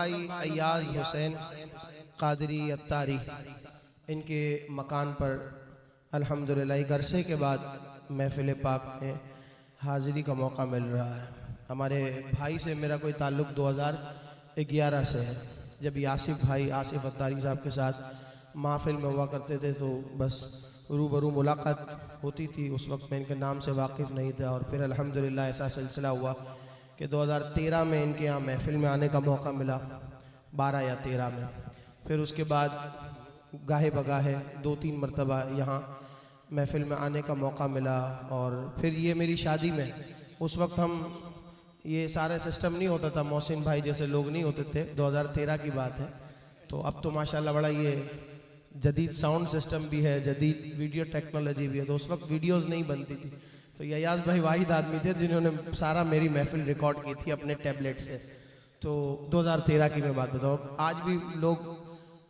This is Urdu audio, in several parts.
بھائی ایاز حسین قادری اتاری، ان کے مکان پر الحمدللہ ایک عرصے کے بعد محفل پاک میں حاضری کا موقع مل رہا ہے۔ ہمارے بھائی سے میرا کوئی تعلق 2011 سے ہے، جب آصف بھائی آصف اتاری صاحب کے ساتھ محفل میں ہوا کرتے تھے تو بس روبرو ملاقات ہوتی تھی۔ اس وقت میں ان کے نام سے واقف نہیں تھا، اور پھر الحمدللہ ایسا سلسلہ ہوا کہ 2013 میں ان کے یہاں محفل میں آنے کا موقع ملا، 12 یا 13 میں۔ پھر اس کے بعد گاہے بگاہے 2-3 مرتبہ یہاں محفل میں آنے کا موقع ملا، اور پھر یہ میری شادی میں، اس وقت ہم یہ سارا سسٹم نہیں ہوتا تھا، محسن بھائی جیسے لوگ نہیں ہوتے تھے، 2013 کی بات ہے۔ تو اب تو ماشاءاللہ بڑا یہ جدید ساؤنڈ سسٹم بھی ہے، جدید ویڈیو ٹیکنالوجی بھی ہے، تو اس وقت ویڈیوز نہیں بنتی تھی۔ تو یہ ایاز بھائی واحد آدمی تھے جنہوں نے سارا میری محفل ریکارڈ کی تھی اپنے ٹیبلیٹ سے۔ تو 2013 کی میں بات بتاؤں، آج بھی لوگ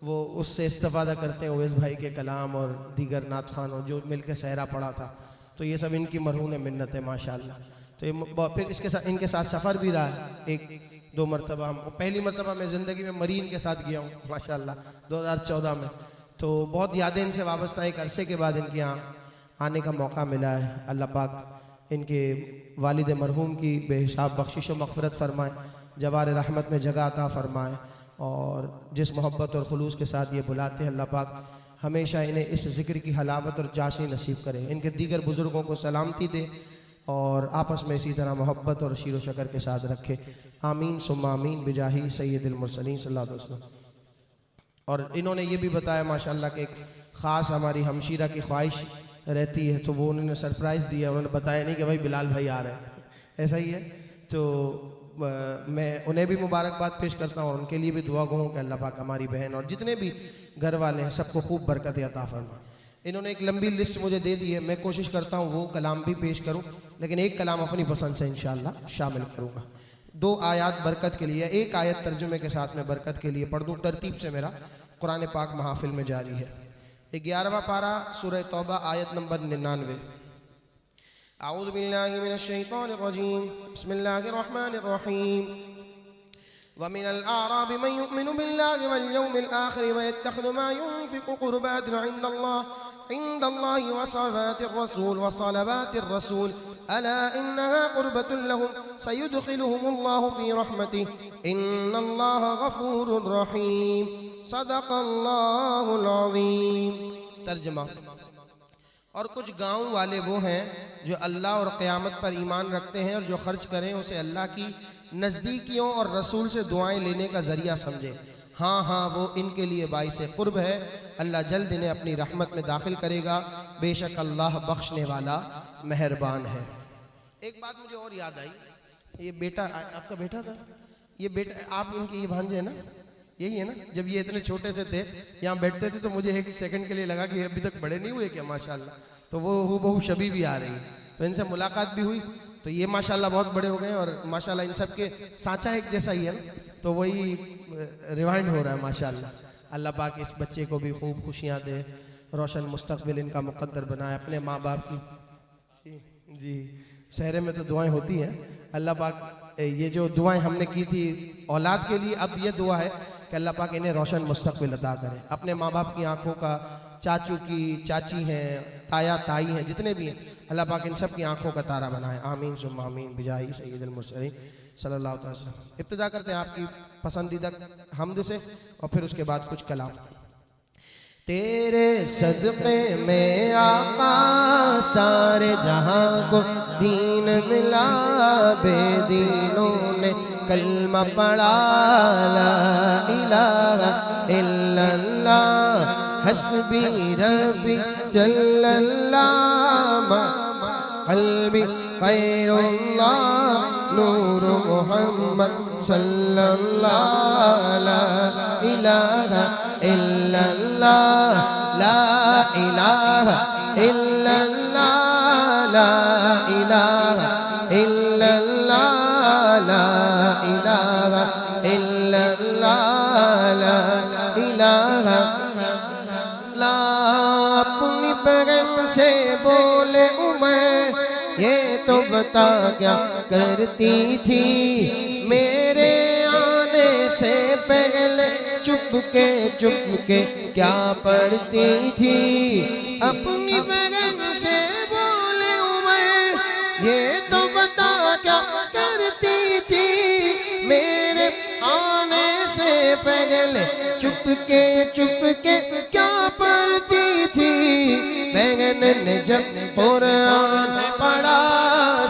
وہ اس سے استفادہ کرتے ہیں، اویس بھائی کے کلام اور دیگر نعت خوانوں جو مل کے سہرا پڑا تھا، تو یہ سب ان کی مرہون منت ہے ماشاءاللہ۔ تو یہ پھر اس کے ساتھ ان کے ساتھ سفر بھی رہا ہے 1-2 مرتبہ۔ پہلی مرتبہ میں زندگی میں مرین کے ساتھ گیا ہوں ماشاءاللہ 2014 میں، تو بہت یادیں ان سے وابستہ ایک عرصے کے بعد ان کے یہاں آنے کا موقع ملا ہے۔ اللہ پاک ان کے والد مرحوم کی بے حساب بخشش و مغفرت فرمائے، جوار رحمت میں جگہ عطا فرمائے، اور جس محبت اور خلوص کے ساتھ یہ بلاتے ہیں اللہ پاک ہمیشہ انہیں اس ذکر کی حلاوت اور چاشنی نصیب کرے۔ ان کے دیگر بزرگوں کو سلامتی دے اور آپس میں اسی طرح محبت اور شیر و شکر کے ساتھ رکھے، آمین ثم آمین بجاہ سید المرسلین صلی اللہ علیہ وسلم۔ اور انہوں نے یہ بھی بتایا ماشاءاللہ کہ ایک خاص ہماری ہمشیرہ کی خواہش رہتی ہے، تو وہ انہوں نے سرپرائز دیا، انہوں نے بتایا نہیں کہ بھائی بلال بھائی آ رہے ہیں، ایسا ہی ہے۔ تو میں انہیں بھی مبارکباد پیش کرتا ہوں، اور ان کے لیے بھی دعا گو ہوں کہ اللہ پاک ہماری بہن اور جتنے بھی گھر والے ہیں سب کو خوب برکت عطا فرمائے۔ انہوں نے ایک لمبی لسٹ مجھے دے دی ہے، میں کوشش کرتا ہوں وہ کلام بھی پیش کروں، لیکن ایک کلام اپنی پسند سے انشاءاللہ شامل کروں گا۔ 2 آیات برکت کے لیے، 1 آیت ترجمے کے ساتھ میں برکت کے لیے پڑھ دوں، ترتیب سے میرا قرآن پاک محافل میں جاری ہے۔ 11واں پارہ سورہ توبہ آیت نمبر 99۔ اعوذ باللہ من الشیطان الرجیم، بسم اللہ الرحمن الرحیم۔ وَمِنَ الْأَعْرَابِ مَنْ يُؤْمِنُ بِاللَّهِ وَالْيَوْمِ الْآخِرِ وَيَتَّخِذُ مَا يُنْفِقُ قُرُبَاتٍ عِنْدَ اللَّهِ وَصَلَوَاتِ الرَّسُولِ أَلَا إِنَّهَا قُرْبَةٌ لَهُمْ سَيُدْخِلُهُمُ اللَّهُ فِي رَحْمَتِهِ إِنَّ اللَّهَ غَفُورٌ رَحِيمٌ صدق اللہ العظیم۔ ترجمہ: اور کچھ گاؤں والے وہ ہیں جو اللہ اور قیامت پر ایمان رکھتے ہیں، اور جو خرچ کریں اسے اللہ کی نزدیکیوں اور رسول سے دعائیں لینے کا ذریعہ سمجھے۔ ہاں وہ ان کے لیے باعث قرب ہے، اللہ جلد انہیں اپنی رحمت میں داخل کرے گا، بے شک اللہ بخشنے والا مہربان ہے۔ ایک بات مجھے اور یاد آئی، یہ بیٹا آپ کا بیٹا تھا، یہ بیٹا آپ ان کے یہ بھانجے ہیں نا، یہی ہے نا؟ جب یہ اتنے چھوٹے سے تھے یہاں بیٹھتے تھے تو مجھے 1 سیکنڈ کے لیے لگا کہ یہ ابھی تک بڑے نہیں ہوئے کیا ماشاءاللہ، تو وہ بہو شبی بھی آ رہی ہے، تو ان سے ملاقات بھی ہوئی، تو یہ ماشاءاللہ بہت بڑے ہو گئے ہیں، اور ماشاءاللہ ان سب کے سانچہ ایک جیسا ہی ہے، تو وہی ریوائنڈ ہو رہا ہے ماشاءاللہ۔ اللہ پاک اس بچے کو بھی خوب خوشیاں دے، روشن مستقبل ان کا مقدر بنائے، اپنے ماں باپ کی جی سہرے میں تو دعائیں ہوتی ہیں، اللہ پاک یہ جو دعائیں ہم نے کی تھی اولاد کے لیے، اب یہ دعا ہے کہ اللہ پاک انہیں روشن مستقبل عطا کرے، اپنے ماں باپ کی آنکھوں کا، چاچو کی چاچی ہیں، تایا تائی ہیں، جتنے بھی ہیں، اللہ پاک ان سب کی آنکھوں کا تارہ بنائے، آمین ثم آمین بجاہ سید المرسلین صلی اللہ علیہ وسلم۔ ابتدا کرتے ہیں آپ کی پسندیدہ حمد سے، اور پھر اس کے بعد کچھ کلام۔ تیرے صدقے میں آقا سارے جہاں کو دین ملا، بے دینوں نے کلمہ پڑھا، لا الہ الا اللہ حسبی ربی جل اللہ، قلبی غیر اللہ نور محمد صلی اللہ، لا الہ الا اللہ، لا الہ الا اللہ، لا الہ الا اللہ، لا الہ الا اللہ، لا الہ لا۔ اپنی پیغام سے بولے عمر، یہ تو بتا کیا کرتی تھی، میرے آنے سے پہلے چپ کے کیا پڑھتی تھی اپنی بہن سے بولے عمر یہ تو بتا کیا کرتی تھی میرے آنے سے پہلے چپ کے کیا پڑھتی تھی بہن نے جب قرآن پڑھا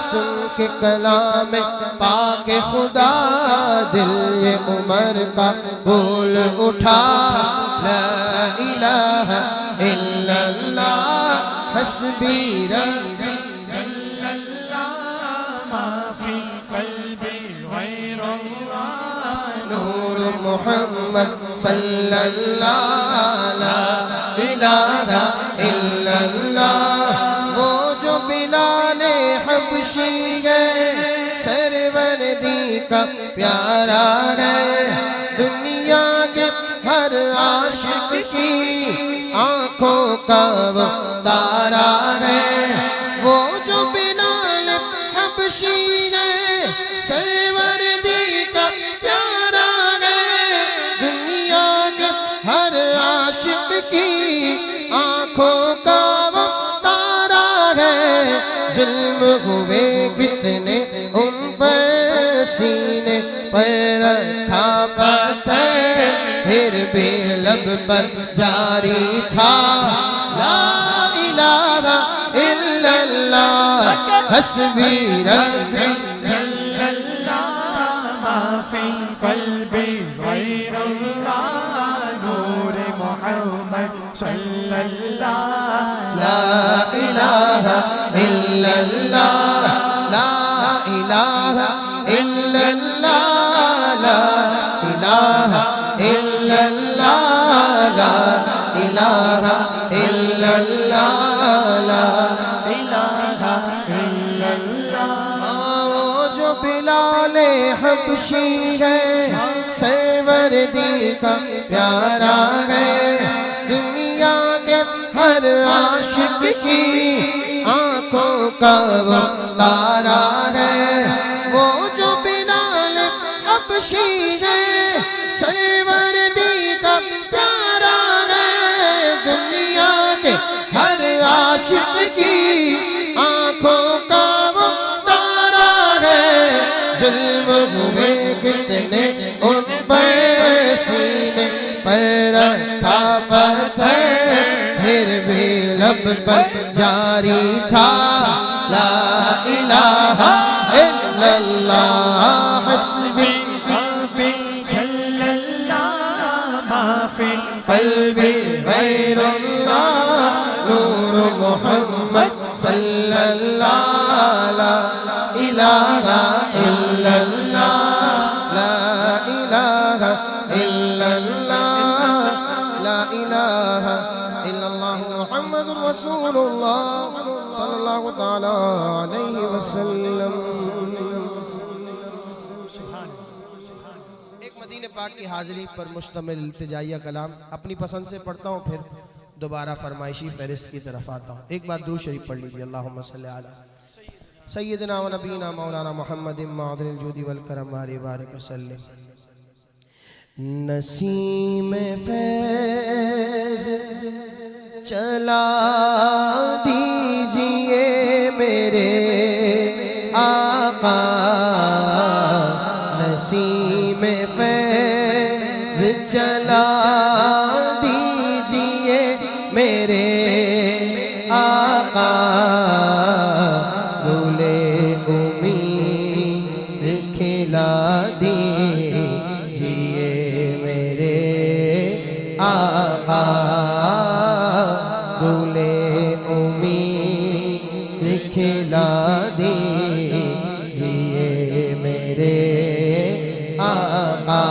سن کے کلام پاک خدا دل یہ عمر کا بول اٹھا لا الہ الا اللہ حسبی ربی جل اللہ ما فی قلبی غیر اللہ نور محمد صلی اللہ لا الہ الا اللہ وہ جو بلال حبشی ہے سروردی کا پیارا ہے دنیا کے ہر عاشق کی آنکھوں کا وہ تارا ہے وہ جو بلال حبشی ہے سروردی کا پیارا ہے دنیا کے ہر عاشق کی آنکھوں کا وہ تارا ہے ظلم ہوئے کتنے ان پر سینے پر رکھا پتھر پھر بھی لب پر جاری تھا لا الہ الا اللہ حسبی ربی جل اللہ ما فی قلبی غیر اللہ نور محمد صلی اللہ لا الہ الا اللہ لا الہ الا اللہ لا الہ الا اللہ لا الہ الا اللہ لا الہ الا اللہ وہ جو بلال حبشی ہے سروردی کا پیارا ہے دنیا کے ہر عاشق کی آنکھوں کا وہ تارا ہے وہ جو بلال حبشی ہے سروردی کا پیارا ہے دنیا کے ہر عاشق کی آنکھوں کا وہ تارا ہے ظلم ہوئے کتنے ان پر سینے پر رکھا پتھر پھر بھی لب پر جاری تھا لا الہ الا اللہ حسبی ربی جل اللہ ما فی قلبی غیر اللہ نور محمد صلی اللہ لا الہ الا اللہ لا الہ الا اللہ لا الہ الا اللہ محمد رسول اللہ صلی اللہ تعالی علیہ وسلم ایک مدینہ پاک کی حاضری پر مشتمل التجائیہ کلام اپنی پسند سے پڑھتا ہوں پھر دوبارہ فرمائشی فہرست کی طرف آتا ہوں ایک بار درود شریف پڑھ لیجیے اللہم صلی علی سیدنا و نبینا مولانا محمد معدن الجود والکرم وآلہ بارک وسلم نسیم فیض چلا دیجئے میرے آقا نسیم فیض چلا دیجئے میرے آقا گلے امید کھلا دیجئے میرے آقا گلے امید کھلا دیجئے میرے آقا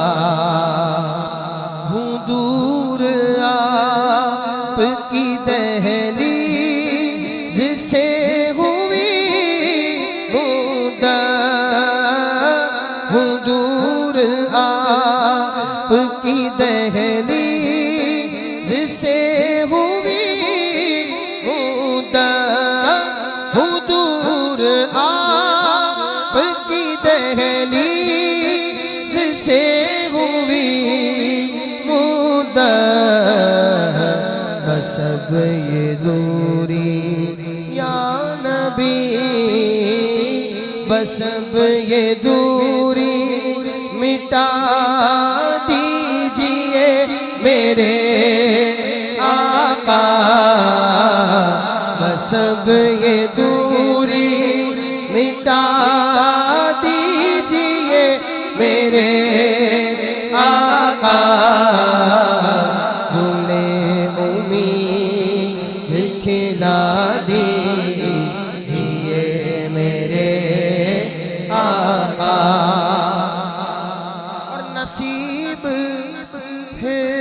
ہوں دور آپ کی دہلیز سے ہوئی مدت ہوں دور آپ کی دہلیز سے ہوئی مدت ہوں دور آپ کی دہلیز سے ہوئی بس اب یہ دوری یا نبی بس اب یہ دوری مٹا دیجئے میرے آقا بس اب یہ دوری مٹا دیجئے میرے آقا بھولے امید کھلا دیجئے میرے آقا اور نصیب پھر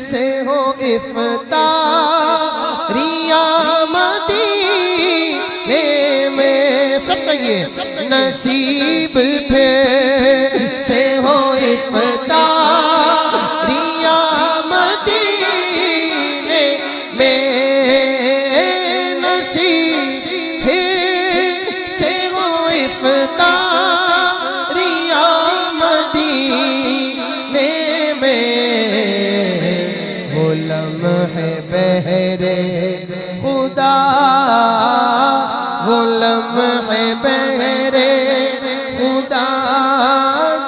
سے ہو افطاریاں مدینے میں سب کہیے نصیب پھر سے ہو افطاریاں مدینے میں نصیب پھر سے ہو افطاریاں مدینے میں وہ لمحے بہرے خدا وہ لمحے بہرے خدا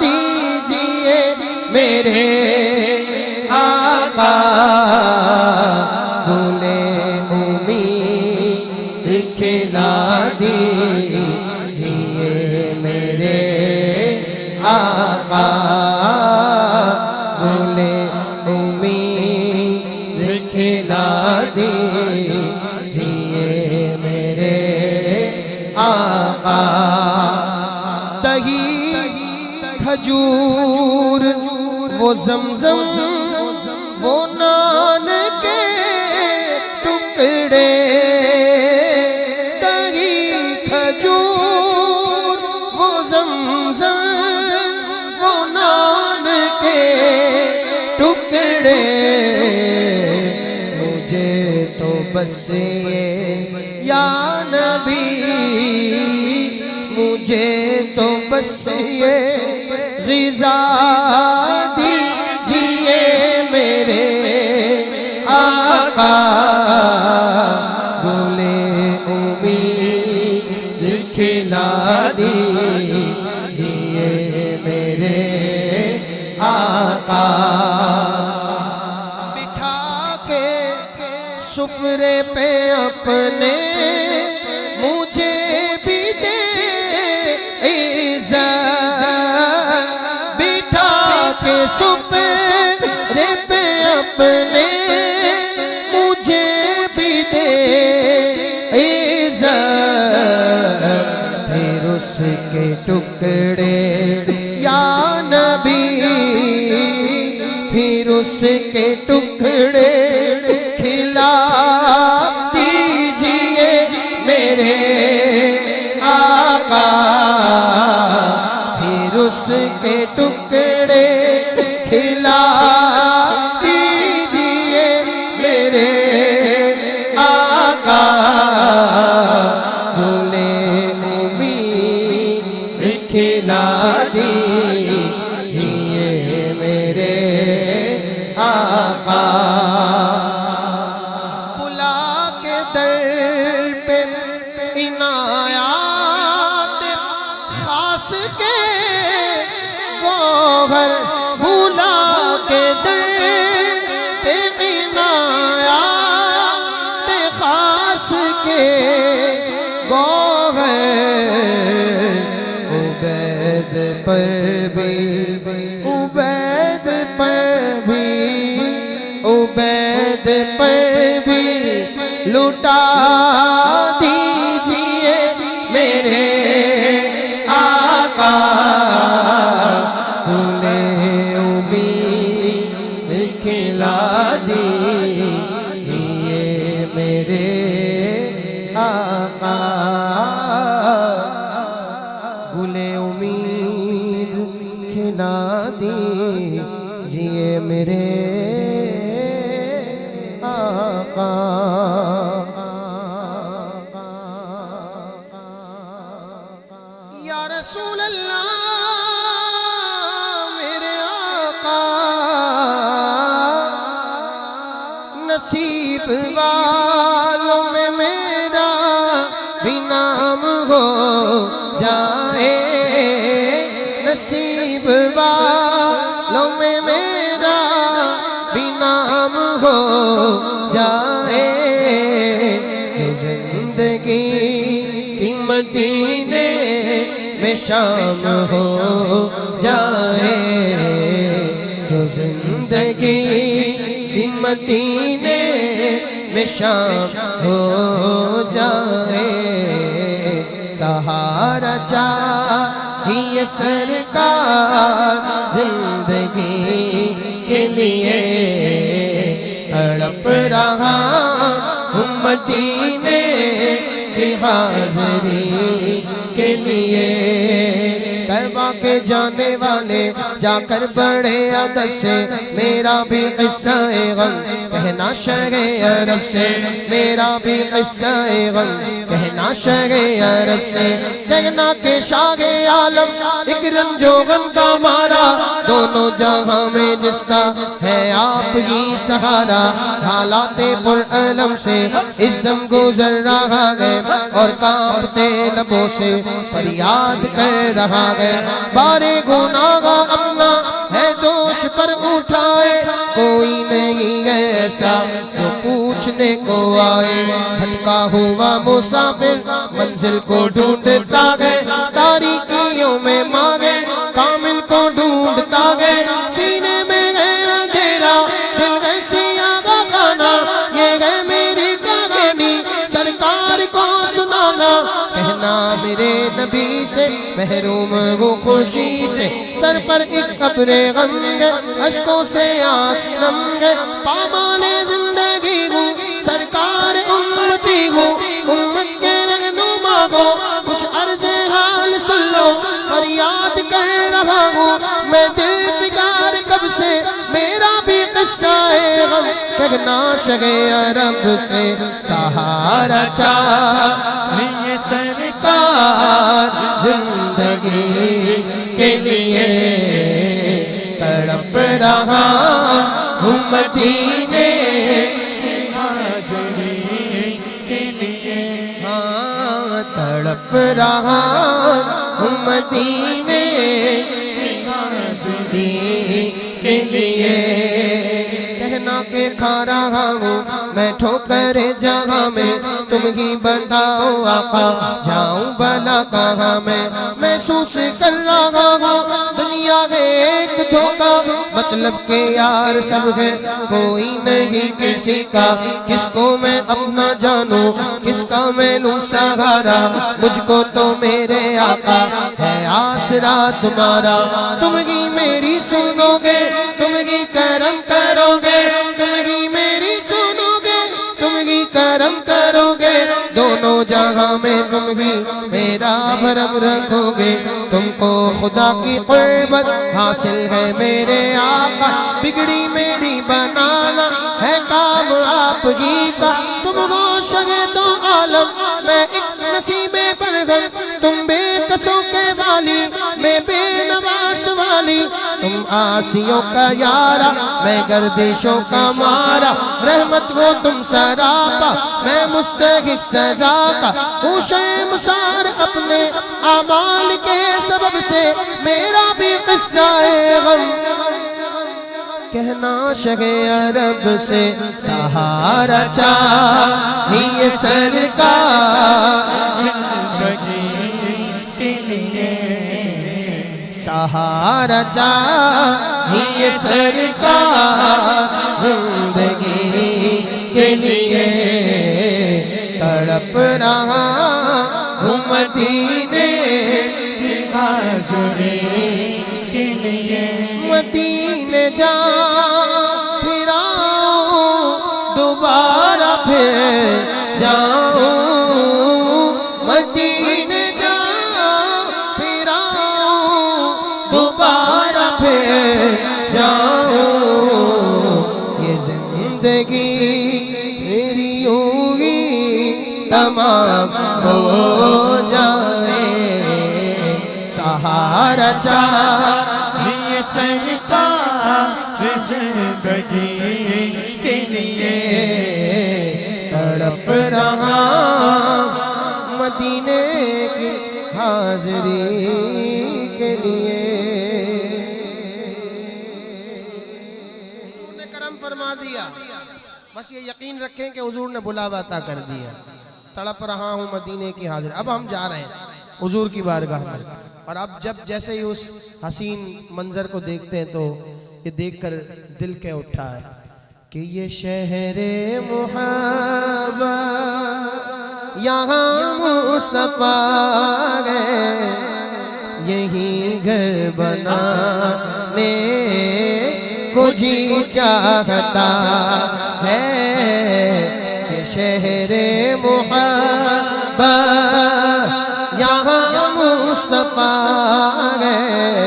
دیجئے میرے آقا بھولے امید کھلا دیجئے میرے آقا بھولے امید کھلا دیجئے میرے آقا دہی کھجور وہ زمزم وہ نان کے ٹکڑے دہی کھجور وہ زمزم وہ نان کے ٹکڑے مجھے تو بس یہ یا نبی مجھے تو بس یہ غذا دیجئے میرے آقا بھولے امید کھلا دیجئے میرے آقا بٹھا کے سفرے پہ اپنے مجھے بھی دے عزت بٹھا کے سفرے پہ اپنے مجھے بھی دے عزت پھر اس کے ٹکڑے یا نبی پھر اس کے ٹکڑے کھلا دیجئے میرے آقا پھر اس کے ٹکڑے کھلا دیجئے میرے آقا بھولے امید کھلا دیجئے میرے آقا بلا کے در پہ عنایات خاص کے گوہر بلا کے در پہ عنایات خاص کے گوہر عبید پر بھی عبید پر بھی لٹا دیجئے میرے آقا بھولے امید کھلا دیجئے میرے آقا بھولے امید کھلا دیجئے میرے آقا یا رسول اللہ میرے آقا ہو جائے، جو زندگی کی مدینے میں شام ہو جائے، جو زندگی کی مدینے میں شام ہو جائے، سہارا چاہیے سرکار زندگی کے لیے، تڑپ رہا ہوں مدینے کی حاضری کے لیے، طیبہ کے جانے والے جا کر بڑے ادب سے میرا بھی قصہ غم کہنا شرع عرب سے، میرا بھی قصہ غم کہنا شرع عرب سے، کہنا کہ شاہ عالم ایک رنج و غم کا مارا، دونوں جہاں میں جس کا ہے آپ ہی سہارا، حالات پر علم سے اس دم گزر رہا ہے اور کانپتے لبوں سے فریاد کر رہا ہے، بارے گناہ اپنا ہے دوش پر اٹھائے، کوئی نہیں ایسا جو پوچھنے کو آئے، بھٹکا ہوا مسافر منزل کو ڈھونڈتا ہے، تاریکیوں میں مانگے کامل کو ڈھونڈتا ہے، سینے میں ہے اندھیرا دل ہے سیاہ کا خانہ، یہ ہے میری کہانی سرکار کو سنانا، کہنا میرے نبی سے محروم ہوں خوشی سے، سر پر ایک قبر غم ہے، اشکوں سے آنکھ نم ہے، پامال زندگی ہوں سرکار امتی ہوں، امت کے رہنما ہو کچھ عرض حال سن لو، فریاد کر رہا ہوں میں دل فکار کب سے، میرا بھی قصہ غم کہنا شرع عرب سے، سہارا چاہیے سرکار زندگی کے لیے، تڑپ رہا ہوں مدینے کی حاضری کے لیے، ہاں تڑپ رہا ہوں مدینے کی حاضری کے لیے، کہنا کہ کھا رہا ہوں میں ٹھوکر جہاں میں، تم ہی بتاؤ آقا جاؤں بلا کہاں میں، محسوس کر رہا ہوں دنیا ہے ایک دھوکہ، مطلب کہ یار سب ہے کوئی نہیں کسی کا، کس کو میں اپنا جانوں کس کا میں لوں سہارا، مجھ کو تو میرے آقا ہے آسرا تمہارا، تم ہی میری سنو گے تم ہی کرم کرو گے، تم ہی میری سنو گے تم ہی کرم کرو گے، دونوں جہاں میں تم ہی میرا بھرم رکھو گے، تم کو خدا کی قربت حاصل ہے میرے آقا، بگڑی میری بنانا ہے کام آپ ہی کا، تم ہو شہید و عالم میں ایک نصیب برہم، تم بے کسوں کے والی میں بے نواس والی، تم آسیوں کا یارا میں گردشوں کا مارا، رحمت ہو تم سراپا میں مستحق سزا کا، ہوں شرمسار اپنے اعمال کے سبب سے، میرا بھی قصہ غم کہنا شرع عرب سے، سہارا چاہیے سرکار زندگی کے لیے، سہارا چاہیے سرکار زندگی کے لیے، تڑپ رہا ہوں مدینے کی حاضری کے لیے، مدینے جا پھر آؤں دوبارہ پھر جاؤں، مدینے جا پھر آؤں دوبارہ پھر جاؤں، یہ زندگی میری یوں ہی تمام ہو جائے، سہارا چاہیے سرکار زندگی کے لیے، تڑپ رہا مدینے کی حاضری کے لیے، حضور نے کرم فرما دیا۔ بس یہ یقین رکھیں کہ حضور نے بلاوا عطا کر دیا. تڑپ رہا ہوں مدینے کی حاضر. اب ہم جا رہے ہیں حضور کی بارگاہ میں, اور اب جب جیسے ہی اس حسین منظر کو دیکھتے ہیں تو یہ دیکھ کر دل کے اٹھا ہے کہ یہ شہر محبت یہاں مصطفیٰ گئے, یہی گھر بنانے کو جی چاہتا ہے. کہ شہر محبت یہاں مصطفیٰ گئے,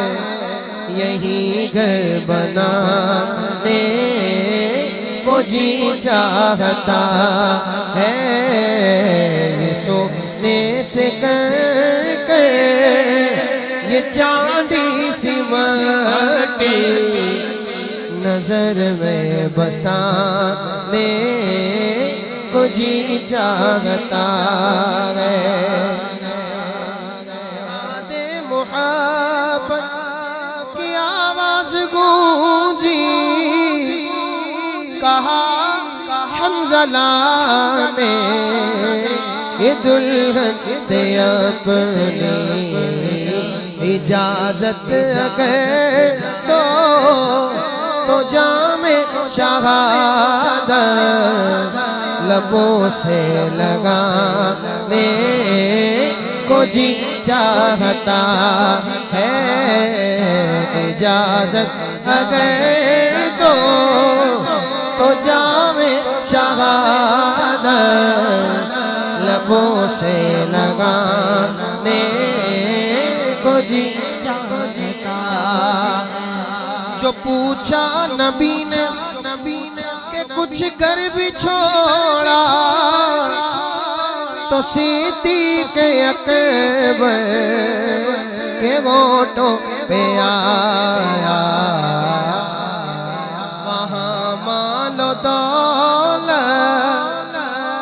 یہی گھر بنانے کو جی چاہتا ہے. یہ سونے سے کر یہ چاندی سی مٹی نظر میں بسانے کو جی چاہتا ہے. محبت کی آواز گونجی, کہا حنظلہ نے یہ دلہن سے اپنی اجازت اگر تو جام شہادت لبوں سے لگانے کو جی چاہتا ہے. اجازت اگر تو جام شہادت لبوں سے لگانے کو جی چاہتا. جو پوچھا نبی نے کہ کچھ کر بھی چھوڑا, تو صدیق اکبر کے گھوٹوں پہ آیا. وہاں مال و دولت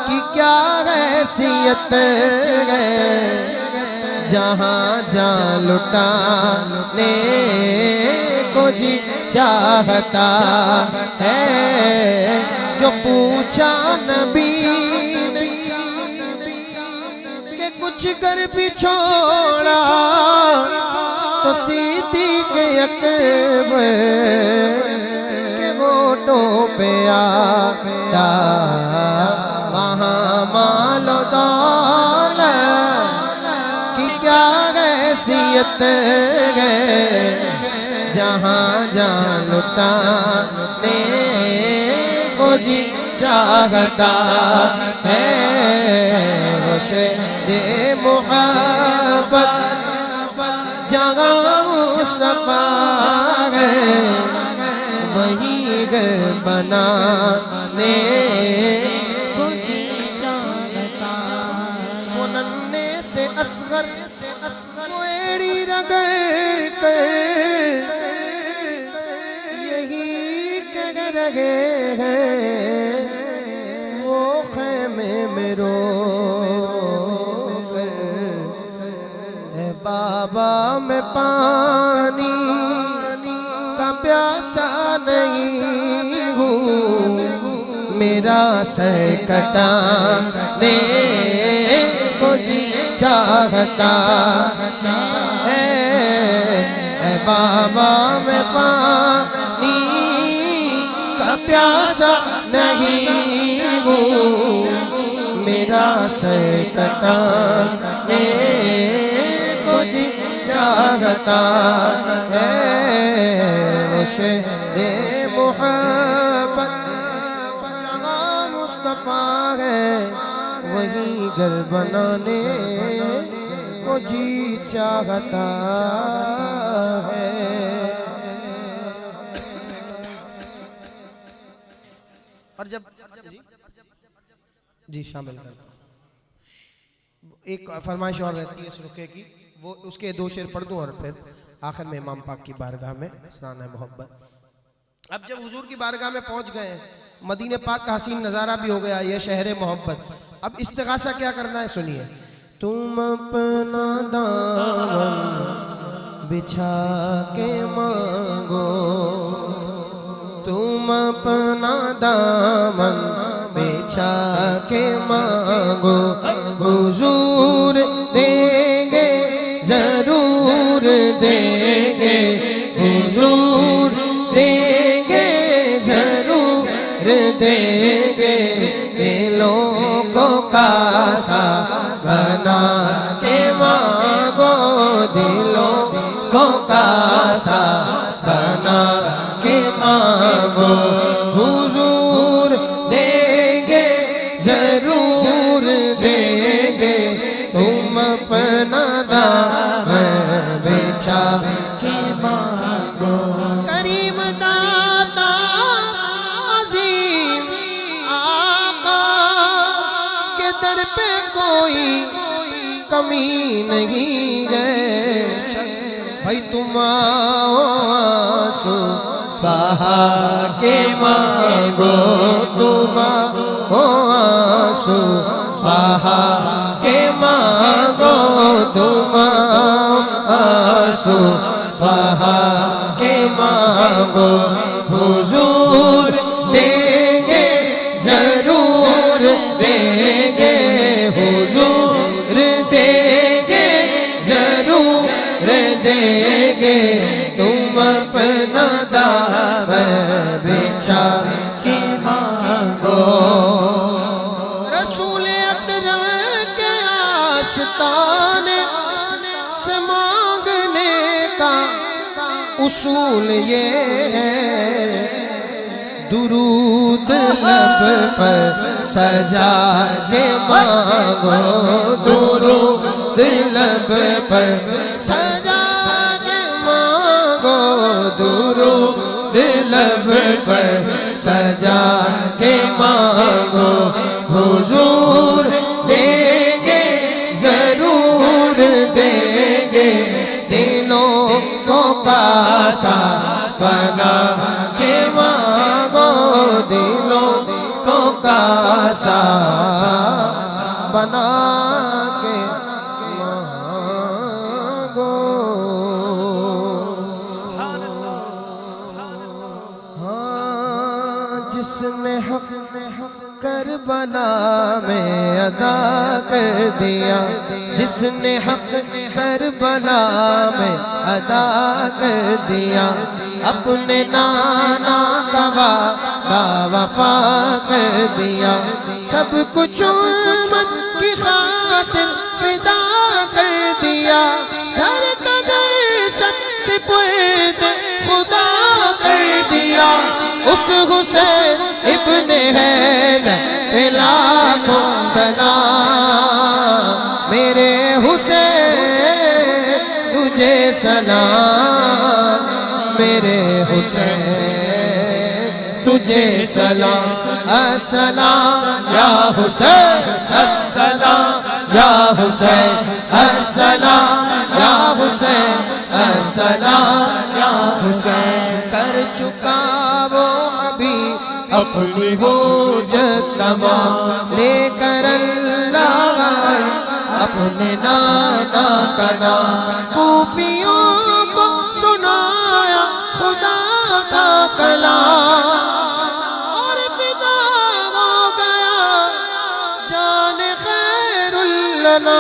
کی کیا حیثیت ہے, جہاں جان لٹانے کو جی چاہتا ہے. جو پوچھا نبی کہ کچھ کر بھی چھوڑا, تو صدیق اکبر کے گھوٹوں پہ آیا. وہاں مال و دولت کی کیا حیثیت ہے, جہاں جان لٹانے کو جی چاہتا ہے. وہ شہر محبت جہاں مصطفیٰ ہے, وہی گھر بنانے کو جی چاہتا. وہ ننھے سے اصغر وہ ایڑی رگڑ کر یہی کہہ رہے ہیں, وہ خیمے میں رو کر اے بابا میں پانی کا پیاسا نہیں ہوں, میرا سر کٹانے کو جی چاہتا ہے. اے بابا میں پانی کا پیاسا نہیں ہوں, میرا سر کٹانے کو جی چاہتا ہے. وہ شہر محبت جہاں مصطفیٰ ہے, وہی گھر بنانے کو جی چاہتا ہے. اور جب جی شامل کرتا ہوں, ایک فرمائش اور رہتی ہے اس رکعے کی, وہ اس کے 2 شعر پڑھ دوں اور پھر آخر میں امام پاک کی بارگاہ میں اسرار محبت. اب جب حضور کی بارگاہ میں پہنچ گئے, مدینہ پاک کا حسین نظارہ بھی ہو گیا, یہ شہر محبت. اب استغاثہ کیا کرنا ہے سنیے. تم اپنا دامن بچھا کے مانگو, تم اپنا دامن بچھا کے مانگو حضور دیں گے ضرور دیں گے حضور دیں گے ضرور دیں گے دلوں کو کاسا بنا کے مانگو دلوں کو کاسا بنا کے مانگو حضور دیں گے ضرور دیں گے تم اپنا دامن بچھا کے مانگو کریم داتا عظیم آقا کے در پہ کوئی کمی نہیں ہے بھائی تم آنسو بہا کے مانگو تم آنسو بہا کے مانگو تم آنسو بہا کے مانگو حضور دیں گے ضرور دیں گے حضور دیں گے ضرور دیں گے تم اپنا دامن بچھا کے مانگو رسول اکرم کے آستانے سے مانگنے کا اصول یہ ہے درود لب پر سجا کے مانگو درود لب پر سجا کے مانگو درود لب پر سجا کے مانگو حضور دیں گے ضرور دیں گے دلوں کو کاسا بنا کے مانگو دلوں کو کاسا بنا کے مانگو ہاں جس نے حق کربلا میں ادا کر دیا جس نے حق کربلا میں ادا کر دیا اپنے نانا کا وعدہ وفا کر دیا سب کچھ امت کی خاطر فدا کر دیا گھر کا گھر سب سے پرد خدا کر دیا اس حسین ابن حیدر پہ لاکھوں سلام میرے حسین تجھے سلام میرے حسین تجھے سلام السلام یا حسین السلام یا حسین السلام یا حسین السلام یا حسین کر چکا وہ ابھی اپنی حجت تمام لے کر اللہ اپنے نانا کا نام کوفیوں کو سنایا خدا کا کلام اور فدا ہو گیا جان خیر لنا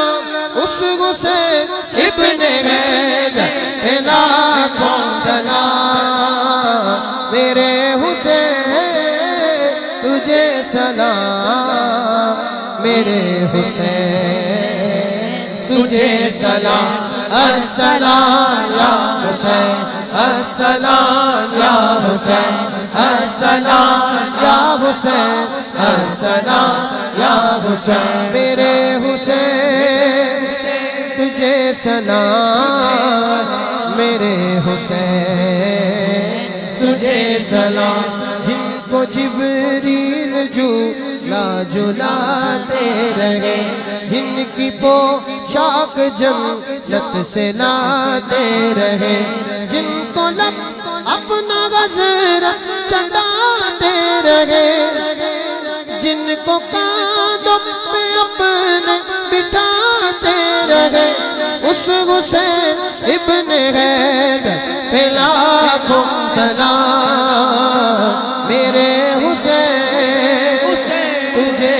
اس حسین ابن حیدر لاکھوں سلام میرے حسین تجھے سلام میرے حسین تجھے سلام السلام یا حسین السلام یا حسین السلام یا حسین السلام یا حسین میرے حسین تجھے سلام میرے حسین تجھے سلام جن کو جبریل جلاتے رہے جن کی پوشاک جنت سے لاتے رہے جن کو لب اپنا غزر چٹاتے رہے جن کو کاندھوں پہ اپنے بٹھاتے رہے اس حسین ابن حیدر پہ لاکھوں سلام میرے حسین تجھے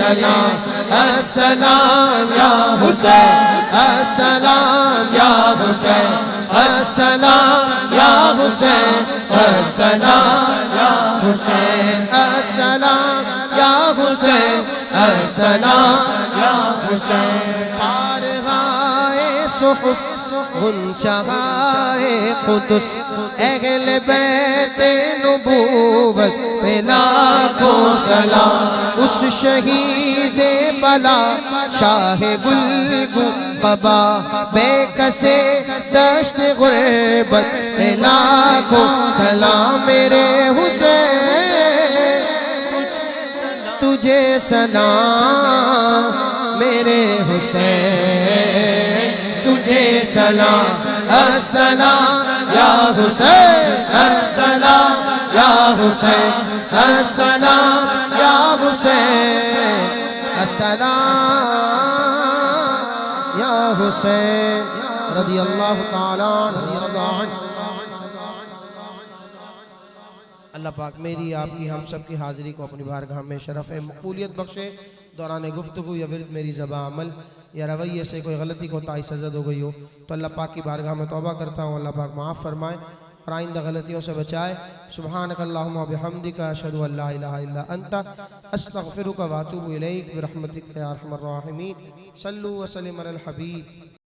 سلام السلام یا حسین السلام یا حسین السلام یا حسین السلام یا حسین السلام یا حسین السلام یا حسین فارغائے صحف غنچہائے قدس اہل بیت نبوت پہ لاکھوں سلام اس شہید بلا شاہ گل قبا بے کسے دشت غربت پہ لاکھوں سلام میرے حسین تجھے سلام میرے حسین تجھے سلام السلام یا حسین السلام یا حسین السلام یا حسین السلام یا حسین رضی اللہ تعالیٰ عنہ۔ اللہ پاک میری آپ کی ہم سب کی حاضری کو اپنی بارگاہ میں شرف مقبولیت بخشے۔ دوران گفتگو یا ورد میری زبان عمل یا رویے سے کوئی غلطی کو تائی سزد ہو گئی ہو تو اللہ پاک کی بارگاہ میں توبہ کرتا ہوں، اللہ پاک معاف فرمائے اور آئندہ غلطیوں سے بچائے۔ سبحانک اللہم و بحمدک اشہدو ان لا الہ الا انت استغفرک و اتوب الیک برحمتک یا ارحم الراحمین۔ صلو وسلم علی الحبیب